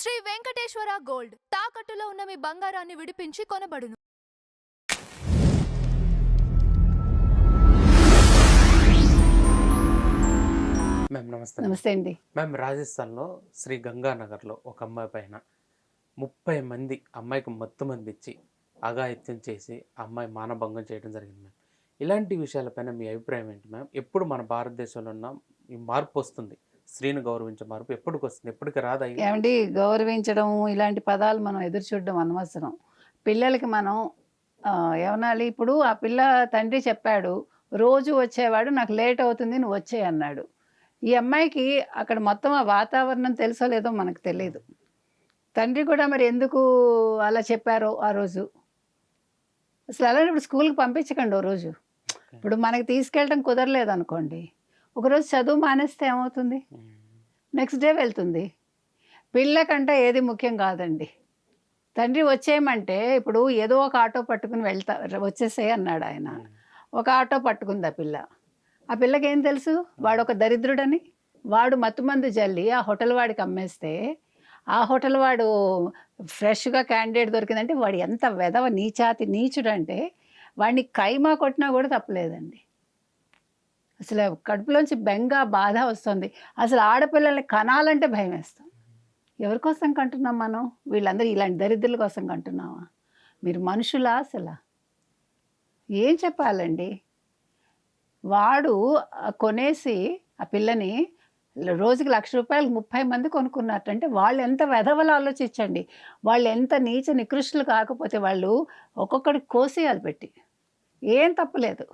Shri Venkateswara gold తాకట్టులో ఉన్న మీ బంగారాన్ని విడిపించి కొనబడును. మ్యామ్ నమస్తే. నమస్తే అండి. మ్యామ్ రాజస్థాన్లో శ్రీ గంగానగర్లో ఒక అమ్మాయి పైన 30 మంది అమ్మాయికి మత్తు మంది ఇచ్చి అఘాయిత్యం చేసి అమ్మాయి మానభంగం చేయడం జరిగింది మ్యామ్. ఇలాంటి విషయాలపైన మీ అభిప్రాయం ఏంటి మ్యామ్? ఎప్పుడు మన భారతదేశంలో ఉన్న ఈ మార్పు వస్తుంది, స్త్రీని గౌరవించే మార్పు ఎప్పటికి వస్తుంది, ఎప్పటికి రాదా? ఏమండి, గౌరవించడం ఇలాంటి పదాలు మనం ఎదురు చూడడం అనవసరం. పిల్లలకి మనం ఏమనాలి, ఇప్పుడు ఆ పిల్ల తండ్రి చెప్పాడు, రోజు వచ్చేవాడు, నాకు లేట్ అవుతుంది నువ్వు వచ్చేయి అన్నాడు. ఈ అమ్మాయికి అక్కడ మొత్తం ఆ వాతావరణం తెలుసో లేదో మనకు తెలియదు. తండ్రి కూడా మరి ఎందుకు అలా చెప్పారో ఆ రోజు. అసలు అలాంటి స్కూల్కి పంపించకండి ఓ రోజు. ఇప్పుడు మనకి తీసుకెళ్ళడం కుదరలేదు అనుకోండి, ఒకరోజు చదువు మానేస్తే ఏమవుతుంది? నెక్స్ట్ డే వెళ్తుంది. పిల్లకంటే ఏది ముఖ్యం కాదండి. తండ్రి వచ్చేయమంటే ఇప్పుడు ఏదో ఒక ఆటో పట్టుకుని వచ్చేసేయి అన్నాడు ఆయన. ఒక ఆటో పట్టుకుంది ఆ పిల్ల. ఆ పిల్లకి ఏం తెలుసు వాడు ఒక దరిద్రుడని? వాడు మత్తుమందు జల్లి ఆ హోటల్ వాడికి అమ్మేస్తే, ఆ హోటల్ వాడు ఫ్రెష్గా క్యాండిడేట్ దొరికిందంటే వాడు ఎంత వెధవ నీచుడంటే వాడిని కైమా కొట్టినా కూడా తప్పలేదండి. అసలు కడుపులోంచి బెంగ బాధ వస్తుంది. అసలు ఆడపిల్లల్ని కనాలంటే భయం వేస్తాం. ఎవరి కోసం కంటున్నాం మనం? వీళ్ళందరూ ఇలాంటి దరిద్రుల కోసం కంటున్నామా? మీరు మనుషులా? అసలు ఏం చెప్పాలండి? వాడు కొనేసి ఆ పిల్లని రోజుకి ₹1,00,000 30 మంది కొనుక్కున్నట్టంటే వాళ్ళు ఎంత వెధవలు ఆలోచించండి. వాళ్ళు ఎంత నీచ నికృష్టులు కాకపోతే వాళ్ళు ఒక్కొక్కడికి కోసేయాలి పెట్టి. ఏం తప్పలేదు.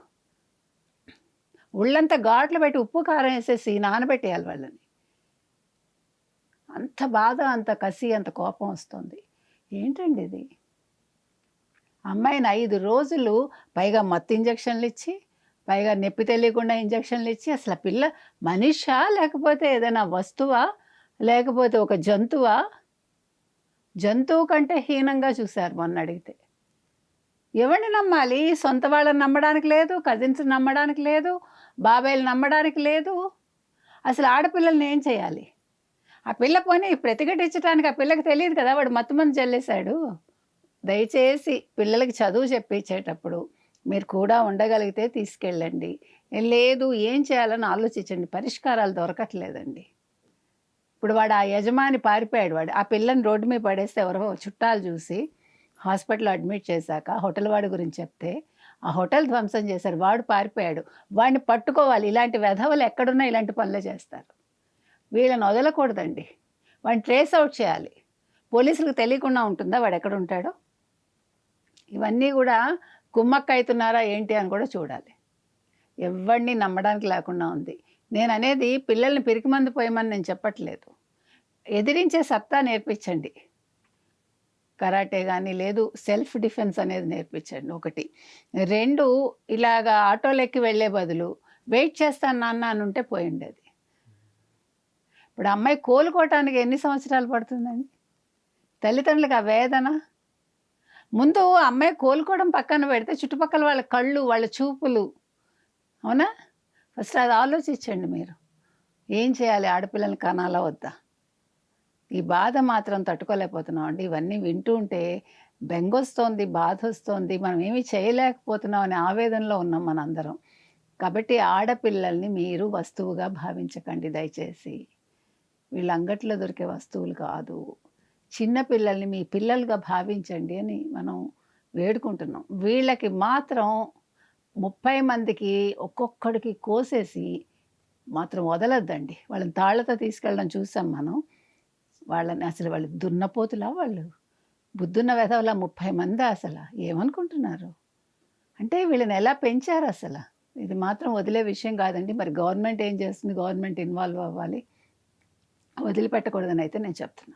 ఉళ్ళంతా ఘాట్లు పెట్టి ఉప్పు కారం వేసేసి నానబెట్టేయాలి వాళ్ళని. అంత బాధ, అంత కసి, అంత కోపం వస్తుంది. ఏంటండి ఇది? అమ్మాయిని 5 రోజులు పైగా మత్తు ఇంజక్షన్లు ఇచ్చి, పైగా నొప్పి తెలియకుండా ఇంజక్షన్లు ఇచ్చి, అసలు ఆ పిల్ల మనిషా లేకపోతే ఏదైనా వస్తువా, లేకపోతే ఒక జంతువా? జంతువు కంటే హీనంగా చూశారు మొన్న అడిగితే. ఎవరిని నమ్మాలి? సొంత వాళ్ళని నమ్మడానికి లేదు, కజిన్స్ నమ్మడానికి లేదు, బాబాయిలు నమ్మడానికి లేదు. అసలు ఆడపిల్లల్ని ఏం చేయాలి? ఆ పిల్ల పోనీ ప్రతిఘటించడానికి ఆ పిల్లకి తెలియదు కదా వాడు మత్తుమంది చల్లేశాడు. దయచేసి పిల్లలకి చదువు చెప్పించేటప్పుడు మీరు కూడా ఉండగలిగితే తీసుకెళ్ళండి. లేదు ఏం చేయాలని ఆలోచించండి. పరిష్కారాలు దొరకట్లేదండి. ఇప్పుడు వాడు ఆ యజమాని పారిపోయాడు. వాడు ఆ పిల్లని రోడ్డు మీద పడేస్తే ఎవరో చుట్టాలు చూసి హాస్పిటల్లో అడ్మిట్ చేశాక హోటల్ వాడి గురించి చెప్తే ఆ హోటల్ ధ్వంసం చేశారు. వాడు పారిపోయాడు. వాడిని పట్టుకోవాలి. ఇలాంటి వెధవలు ఎక్కడున్నా ఇలాంటి పనులే చేస్తారు. వీళ్ళని వదలకూడదండి. వాడిని ట్రేస్ అవుట్ చేయాలి. పోలీసులకు తెలియకుండా ఉంటుందా వాడు ఎక్కడ ఉంటాడో? ఇవన్నీ కూడా కుమ్మక్క అవుతున్నారా ఏంటి అని కూడా చూడాలి. ఎవరిని నమ్మడానికి లేకుండా ఉంది. నేను అనేది పిల్లల్ని పిరికిమందు పోయమని నేను చెప్పట్లేదు. ఎదిరించే సత్తా నేర్పించండి. కరాటే కానీ, లేదు సెల్ఫ్ డిఫెన్స్ అనేది నేర్పించండి. 1. 2, ఇలాగా ఆటోలెక్కి వెళ్ళే బదులు వెయిట్ చేస్తాను నాన్న అని ఉంటే పోయి ఉండేది. ఇప్పుడు అమ్మాయి కోలుకోవటానికి ఎన్ని సంవత్సరాలు పడుతుందండి? తల్లిదండ్రులకు ఆ వేదన. ముందు అమ్మాయి కోలుకోవడం పక్కన పెడితే చుట్టుపక్కల వాళ్ళ కళ్ళు, వాళ్ళ చూపులు, అవునా? ఫస్ట్ అది ఆలోచించండి మీరు. ఏం చేయాలి? ఆడపిల్లల్ని కనాలా వద్దా? ఈ బాధ మాత్రం తట్టుకోలేకపోతున్నాం అండి. ఇవన్నీ వింటూ ఉంటే బెంగొస్తోంది, బాధ వస్తోంది. మనం ఏమీ చేయలేకపోతున్నాం అనే ఆవేదనలో ఉన్నాం మనందరం. కాబట్టి ఆడపిల్లల్ని మీరు వస్తువుగా భావించకండి దయచేసి. వీళ్ళ అంగట్లో దొరికే వస్తువులు కాదు. చిన్న పిల్లల్ని మీ పిల్లలుగా భావించండి అని మనం వేడుకుంటున్నాం. వీళ్ళకి మాత్రం 30 మందికి ఒక్కొక్కడికి కోసేసి మాత్రం వదలొద్దండి. వాళ్ళని తాళ్లతో తీసుకెళ్ళడం చూసాం మనం. వాళ్ళని అసలు వాళ్ళు దున్నపోతులా, వాళ్ళు బుద్ధున్న వెధవలా 30 మంది అసలు ఏమనుకుంటున్నారు? అంటే వీళ్ళని ఎలా పెంచారు అసలు? ఇది మాత్రం వదిలే విషయం కాదండి. మరి గవర్నమెంట్ ఏం చేస్తుంది? గవర్నమెంట్ ఇన్వాల్వ్ అవ్వాలి. వదిలిపెట్టకూడదని అయితే నేను చెప్తున్నాను.